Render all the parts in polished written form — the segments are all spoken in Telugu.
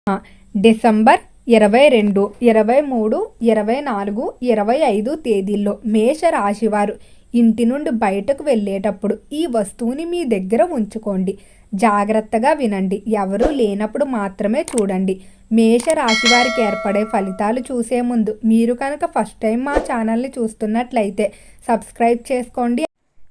డిసెంబర్ 22, 23, 24, 25 తేదీల్లో మేషరాశివారు ఇంటి నుండి బయటకు వెళ్ళేటప్పుడు ఈ వస్తువుని మీ దగ్గర ఉంచుకోండి. జాగ్రత్తగా వినండి. ఎవరూ లేనప్పుడు మాత్రమే చూడండి. మేషరాశి వారికి ఏర్పడే ఫలితాలు చూసే ముందు మీరు కనుక ఫస్ట్ టైం మా ఛానల్ని చూస్తున్నట్లయితే సబ్స్క్రైబ్ చేసుకోండి.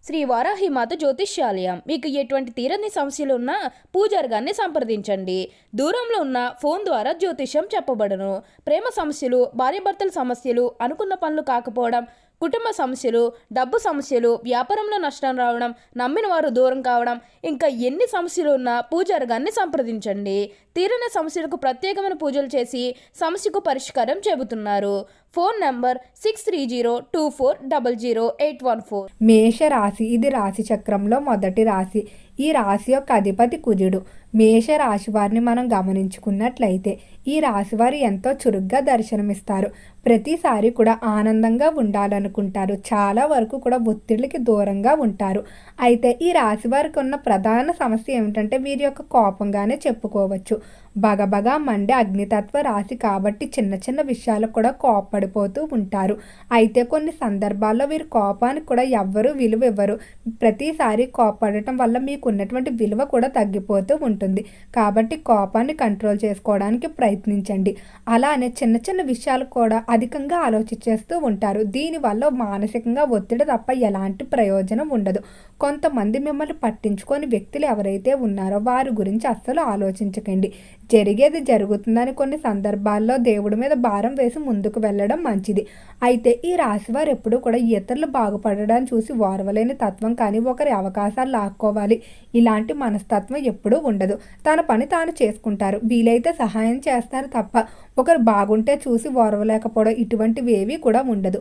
శ్రీ వారాహిమాత జ్యోతిష్యాలయం. మీకు ఎటువంటి తీరని సమస్యలు ఉన్నా పూజారి గారిని సంప్రదించండి. దూరంలో ఉన్న ఫోన్ ద్వారా జ్యోతిష్యం చెప్పబడును. ప్రేమ సమస్యలు, భార్యాభర్తల సమస్యలు, అనుకున్న పనులు కాకపోవడం, కుటుంబ సమస్యలు, డబ్బు సమస్యలు, వ్యాపారంలో నష్టం రావడం, నమ్మిన వారు దూరం కావడం, ఇంకా ఎన్ని సమస్యలు ఉన్నా పూజారి గారిని సంప్రదించండి. తీరని సమస్యలకు ప్రత్యేకమైన పూజలు చేసి సమస్యకు పరిష్కారం చెబుతున్నారు. Phone number 6302400814. మేషరాశి ఇది రాశి చక్రంలో మొదటి రాశి. ఈ రాశి యొక్క అధిపతి కుజుడు. మేషరాశి వారిని మనం గమనించుకున్నట్లయితే ఈ రాశి వారు ఎంతో చురుగ్గా దర్శనమిస్తారు. ప్రతిసారి కూడా ఆనందంగా ఉండాలనుకుంటారు. చాలా వరకు కూడా ఒత్తిడికి దూరంగా ఉంటారు. అయితే ఈ రాశి వారికి ఉన్న ప్రధాన సమస్య ఏమిటంటే వీరి యొక్క కోపంగానే చెప్పుకోవచ్చు. బగబగా మండే అగ్నితత్వ రాశి కాబట్టి చిన్న చిన్న విషయాలకు కూడా కోపపడిపోతూ ఉంటారు. అయితే కొన్ని సందర్భాల్లో వీరి కోపానికి కూడా ఎవ్వరూ విలువ ఇవ్వరు. ప్రతిసారి కోపపడటం వల్ల మీకు ఉన్నటువంటి విలువ కూడా తగ్గిపోతూ ఉంటుంది. కాబట్టి కోపాన్ని కంట్రోల్ చేసుకోవడానికి ప్రయత్నించండి. అలానే చిన్న చిన్న విషయాలు కూడా అధికంగా ఆలోచించేస్తూ ఉంటారు. దీనివల్ల మానసికంగా ఒత్తిడి తప్ప ఎలాంటి ప్రయోజనం ఉండదు. కొంతమంది మిమ్మల్ని పట్టించుకొని వ్యక్తులు ఎవరైతే ఉన్నారో వారి గురించి అస్సలు ఆలోచించకండి. జరిగేది జరుగుతుందని కొన్ని సందర్భాల్లో దేవుడి మీద భారం వేసి ముందుకు వెళ్ళడం మంచిది. అయితే ఈ రాశివారు ఎప్పుడూ కూడా ఇతరులు బాగుపడడాన్ని చూసి ఓర్వలేని తత్వం కానీ ఒకరి అవకాశాలు లాక్కోవాలి ఇలాంటి మనస్తత్వం ఎప్పుడూ ఉండదు. తన పని తాను చేసుకుంటారు. వీలైతే సహాయం చేస్తారు తప్ప ఒకరు బాగుంటే చూసి ఓర్వలేకపోవడం ఇటువంటివి ఏవి కూడా ఉండదు.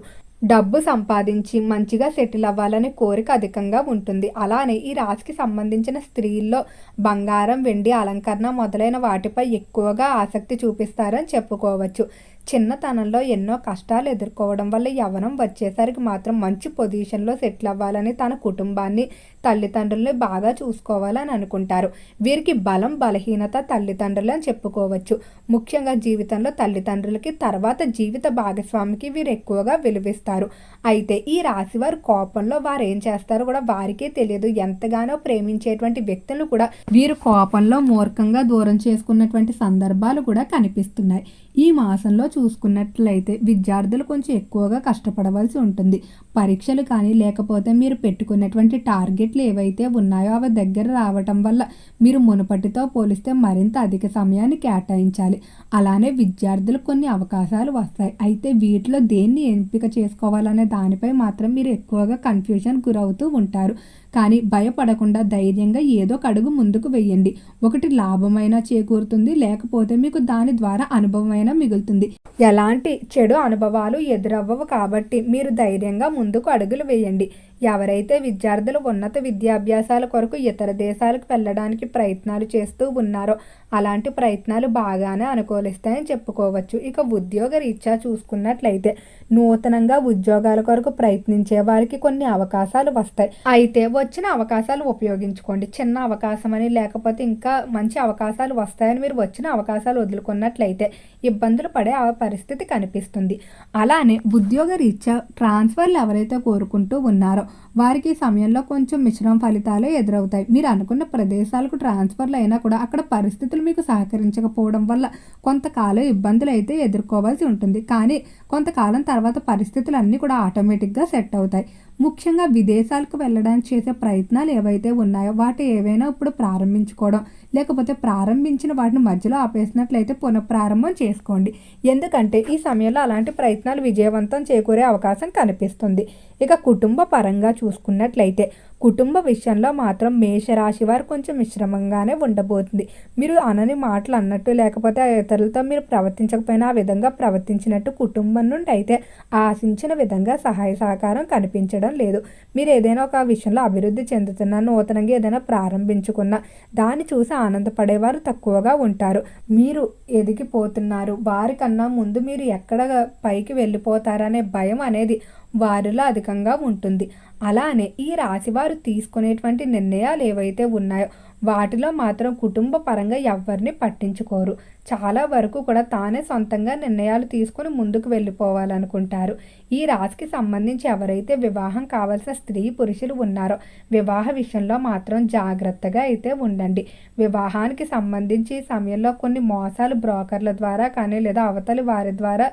డబ్బు సంపాదించి మంచిగా సెటిల్ అవ్వాలనే కోరిక అధికంగా ఉంటుంది. అలానే ఈ రాశికి సంబంధించిన స్త్రీల్లో బంగారం, వెండి, అలంకరణ మొదలైన వాటిపై ఎక్కువగా ఆసక్తి చూపిస్తారని చెప్పుకోవచ్చు. చిన్నతనంలో ఎన్నో కష్టాలు ఎదుర్కోవడం వల్ల యవ్వనం వచ్చేసరికి మాత్రం మంచి పొజిషన్లో సెటిల్ అవ్వాలని తన కుటుంబాన్ని, తల్లిదండ్రుల్ని బాగా చూసుకోవాలని అనుకుంటారు. వీరికి బలం, బలహీనత తల్లిదండ్రులు అని చెప్పుకోవచ్చు. ముఖ్యంగా జీవితంలో తల్లిదండ్రులకి తర్వాత జీవిత భాగస్వామికి వీరు ఎక్కువగా విలువిస్తారు. అయితే ఈ రాశి వారి కోపంలో వారు ఏం చేస్తారో కూడా వారికే తెలియదు. ఎంతగానో ప్రేమించేటువంటి వ్యక్తులను కూడా వీరు కోపంలో మూర్ఖంగా దూరం చేసుకున్నటువంటి సందర్భాలు కూడా కనిపిస్తున్నాయి. ఈ మాసంలో చూసుకున్నట్లయితే విద్యార్థులు కొంచెం ఎక్కువగా కష్టపడవలసి ఉంటుంది. పరీక్షలు కానీ లేకపోతే మీరు పెట్టుకున్నటువంటి టార్గెట్లు ఏవైతే ఉన్నాయో అవి దగ్గర రావటం వల్ల మీరు మునుపటితో పోలిస్తే మరింత అధిక సమయాన్ని కేటాయించాలి. అలానే విద్యార్థులకు కొన్ని అవకాశాలు వస్తాయి. అయితే వీటిలో దేన్ని ఎంపిక చేసుకోవాలనే దానిపై మాత్రం మీరు ఎక్కువగా కన్ఫ్యూజన్ గురవుతూ ఉంటారు. కానీ భయపడకుండా ధైర్యంగా ఏదో ఒక అడుగు ముందుకు వెయ్యండి. ఒకటి లాభమైనా చేకూరుతుంది, లేకపోతే మీకు దాని ద్వారా అనుభవమైనా మిగులుతుంది. ఎలాంటి చెడు అనుభవాలు ఎదురవ్వవు కాబట్టి మీరు ధైర్యంగా ముందుకు అడుగులు వేయండి. ఎవరైతే విద్యార్థులు ఉన్నత విద్యాభ్యాసాల కొరకు ఇతర దేశాలకు వెళ్ళడానికి ప్రయత్నాలు చేస్తూ ఉన్నారో అలాంటి ప్రయత్నాలు బాగానే అనుకూలిస్తాయని చెప్పుకోవచ్చు. ఇక ఉద్యోగ రీత్యా చూసుకున్నట్లయితే నూతనంగా ఉద్యోగాల కొరకు ప్రయత్నించే వారికి కొన్ని అవకాశాలు వస్తాయి. అయితే వచ్చిన అవకాశాలు ఉపయోగించుకోండి. చిన్న అవకాశం అని లేకపోతే ఇంకా మంచి అవకాశాలు వస్తాయని మీరు వచ్చిన అవకాశాలు వదులుకున్నట్లయితే ఇబ్బందులు పడే పరిస్థితి కనిపిస్తుంది. అలానే ఉద్యోగ రీత్యా ట్రాన్స్ఫర్లు ఎవరైతే కోరుకుంటూ ఉన్నారో వారికి ఈ సమయంలో కొంచెం మిశ్రమ ఫలితాలే ఎదురవుతాయి. మీరు అనుకున్న ప్రదేశాలకు ట్రాన్స్ఫర్లు అయినా కూడా అక్కడ పరిస్థితులు మీకు సహకరించకపోవడం వల్ల కొంతకాలం ఇబ్బందులు అయితే ఎదుర్కోవాల్సి ఉంటుంది. కానీ కొంతకాలం తర్వాత పరిస్థితులు అన్నీ కూడా ఆటోమేటిక్గా సెట్ అవుతాయి. ముఖ్యంగా విదేశాలకు వెళ్ళడానికి చేసే ప్రయత్నాలు ఏవైతే ఉన్నాయో వాటి ఏవైనా ఇప్పుడు ప్రారంభించుకోవడం, లేకపోతే ప్రారంభించిన వాటిని మధ్యలో ఆపేసినట్లయితే పునఃప్రారంభం చేసుకోండి. ఎందుకంటే ఈ సమయంలో అలాంటి ప్రయత్నాలు విజయవంతం చేకూరే అవకాశం కనిపిస్తుంది. ఇక కుటుంబ పరంగా చూసుకున్నట్లయితే కుటుంబ విషయంలో మాత్రం మేషరాశి వారు కొంచెం మిశ్రమంగానే ఉండబోతుంది. మీరు అనని మాటలు అన్నట్టు లేకపోతే ఇతరులతో మీరు ప్రవర్తించకపోయినా ఆ విధంగా ప్రవర్తించినట్టు కుటుంబం నుండి అయితే ఆశించిన విధంగా సహాయ సహకారం కనిపించడం లేదు. మీరు ఏదైనా ఒక విషయంలో అభివృద్ధి చెందుతున్నా, నూతనంగా ఏదైనా ప్రారంభించుకున్నా దాన్ని చూసి ఆనందపడేవారు తక్కువగా ఉంటారు. మీరు ఎదిగిపోతున్నారు, వారికన్నా ముందు మీరు ఎక్కడ పైకి వెళ్ళిపోతారనే భయం అనేది వారిలో అధికంగా ఉంటుంది. అలానే ఈ రాశివారు తీసుకునేటువంటి నిర్ణయాలు ఏవైతే ఉన్నాయో వాటిలో మాత్రం కుటుంబ పరంగా ఎవరిని పట్టించుకోరు. చాలా వరకు కూడా తానే సొంతంగా నిర్ణయాలు తీసుకుని ముందుకు వెళ్ళిపోవాలనుకుంటారు. ఈ రాశికి సంబంధించి ఎవరైతే వివాహం కావాల్సిన స్త్రీ పురుషులు ఉన్నారో వివాహ విషయంలో మాత్రం జాగ్రత్తగా అయితే ఉండండి. వివాహానికి సంబంధించి ఈ సమయంలో కొన్ని మోసాలు బ్రోకర్ల ద్వారా కానీ లేదా అవతలి వారి ద్వారా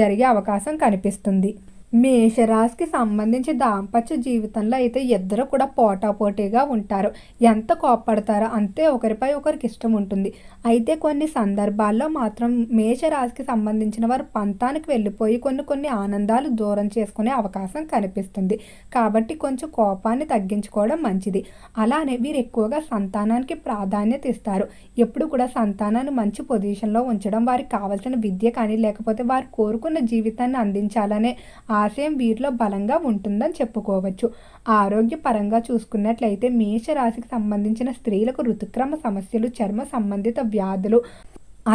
జరిగే అవకాశం కనిపిస్తుంది. మేషరాశికి సంబంధించి దాంపత్య జీవితంలో అయితే ఇద్దరు కూడా పోటాపోటీగా ఉంటారు. ఎంత కోప్పడతారో అంతే ఒకరిపై ఒకరికి ఇష్టం ఉంటుంది. అయితే కొన్ని సందర్భాల్లో మాత్రం మేషరాశికి సంబంధించిన వారు పంతానికి వెళ్ళిపోయి కొన్ని ఆనందాలు దూరం చేసుకునే అవకాశం కనిపిస్తుంది. కాబట్టి కొంచెం కోపాన్ని తగ్గించుకోవడం మంచిది. అలానే వీరు ఎక్కువగా సంతానానికి ప్రాధాన్యత ఇస్తారు. ఎప్పుడు కూడా సంతానాన్ని మంచి పొజిషన్లో ఉంచడం, వారికి కావాల్సిన విద్య కానీ లేకపోతే వారు కోరుకున్న జీవితాన్ని అందించాలనే ఆశయం వీరిలో బలంగా ఉంటుందని చెప్పుకోవచ్చు. ఆరోగ్యపరంగా చూసుకున్నట్లయితే మేషరాశికి సంబంధించిన స్త్రీలకు ఋతుక్రమ సమస్యలు, చర్మ సంబంధిత వ్యాధులు,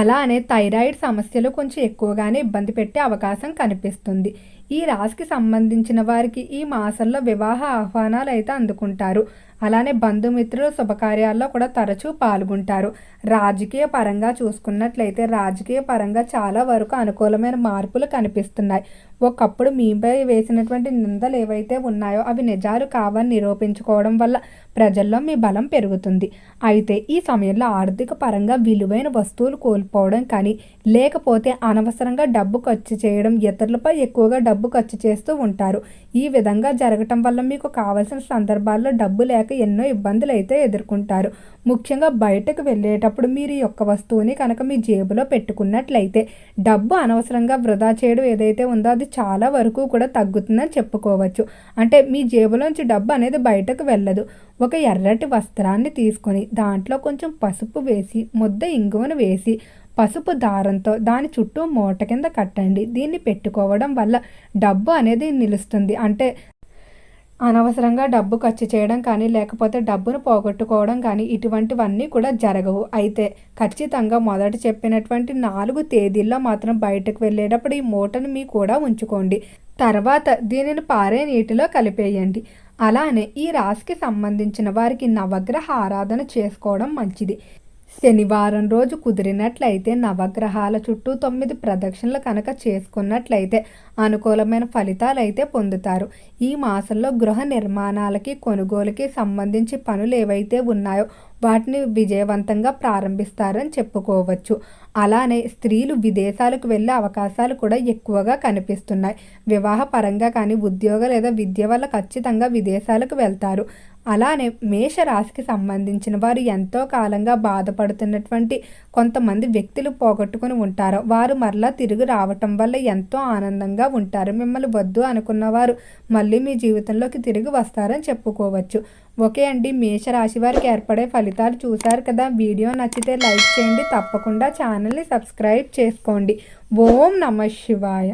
అలానే థైరాయిడ్ సమస్యలు కొంచెం ఎక్కువగానే ఇబ్బంది పెట్టే అవకాశం కనిపిస్తుంది. ఈ రాశికి సంబంధించిన వారికి ఈ మాసంలో వివాహ ఆహ్వానాలు అయితే అందుకుంటారు. అలానే బంధుమిత్రులు శుభకార్యాల్లో కూడా తరచూ పాల్గొంటారు. రాజకీయ పరంగా చూసుకున్నట్లయితే రాజకీయ పరంగా చాలా వరకు అనుకూలమైన మార్పులు కనిపిస్తున్నాయి. ఒకప్పుడు మీపై వేసినటువంటి నిందలు ఏవైతే ఉన్నాయో అవి నిజాలు కావని నిరూపించుకోవడం వల్ల ప్రజల్లో మీ బలం పెరుగుతుంది. అయితే ఈ సమయంలో ఆర్థిక పరంగా విలువైన వస్తువులు కోల్పోవడం కానీ లేకపోతే అనవసరంగా డబ్బు ఖర్చు చేయడం, ఇతరులపై ఎక్కువగా డబ్బు ఖర్చు చేస్తూ ఉంటారు. ఈ విధంగా జరగటం వల్ల మీకు కావాల్సిన సందర్భాల్లో డబ్బు లేక ఎన్నో ఇబ్బందులు అయితే ఎదుర్కొంటారు. ముఖ్యంగా బయటకు వెళ్ళేటప్పుడు మీరు ఈ యొక్క వస్తువుని కనుక మీ జేబులో పెట్టుకున్నట్లయితే డబ్బు అనవసరంగా వృధా చేయడం ఏదైతే ఉందో అది చాలా వరకు కూడా తగ్గుతుందని చెప్పుకోవచ్చు. అంటే మీ జేబులోంచి డబ్బు అనేది బయటకు వెళ్ళదు. ఒక ఎర్రటి వస్త్రాన్ని తీసుకొని దాంట్లో కొంచెం పసుపు వేసి ముద్ద ఇంగువను వేసి పసుపు దారంతో దాని చుట్టూ మూట కింద కట్టండి. దీన్ని పెట్టుకోవడం వల్ల డబ్బు అనేది నిలుస్తుంది. అంటే అనవసరంగా డబ్బు ఖర్చు చేయడం కానీ లేకపోతే డబ్బును పోగొట్టుకోవడం కానీ ఇటువంటివన్నీ కూడా జరగవు. అయితే ఖచ్చితంగా మొదట చెప్పినటువంటి 4 తేదీల్లో మాత్రం బయటకు వెళ్ళేటప్పుడు ఈ మూటను మీ కూడా ఉంచుకోండి. తర్వాత దీనిని పారే నీటిలో కలిపేయండి. అలానే ఈ రాశికి సంబంధించిన వారికి నవగ్రహ ఆరాధన చేసుకోవడం మంచిది. శనివారం రోజు కుదిరినట్లయితే నవగ్రహాల చుట్టూ 9 ప్రదక్షిణలు కనుక చేసుకున్నట్లయితే అనుకూలమైన ఫలితాలు అయితే పొందుతారు. ఈ మాసంలో గృహ నిర్మాణాలకి, కొనుగోలుకి సంబంధించి పనులు ఏవైతే ఉన్నాయో వాటిని విజయవంతంగా ప్రారంభిస్తారని చెప్పుకోవచ్చు. అలానే స్త్రీలు విదేశాలకు వెళ్ళే అవకాశాలు కూడా ఎక్కువగా కనిపిస్తున్నాయి. వివాహ పరంగా కానీ ఉద్యోగ లేదా విద్య వల్ల ఖచ్చితంగా విదేశాలకు వెళ్తారు. అలానే మేషరాశికి సంబంధించిన వారు ఎంతో కాలంగా బాధపడుతున్నటువంటి కొంతమంది వ్యక్తులు పోగొట్టుకుని ఉంటారు. వారు మరలా తిరిగి రావటం వల్ల ఎంతో ఆనందంగా ఉంటారు. మిమ్మల్ని వద్దు అనుకున్న వారు మళ్ళీ మీ జీవితంలోకి తిరిగి వస్తారని చెప్పుకోవచ్చు. ఓకే అండి, మేషరాశి వారికి ఏర్పడే ఫలితాలు చూశారు కదా. వీడియో నచ్చితే లైక్ చేయండి. తప్పకుండా ఛానల్ని సబ్స్క్రైబ్ చేసుకోండి. ఓం నమః శివాయ.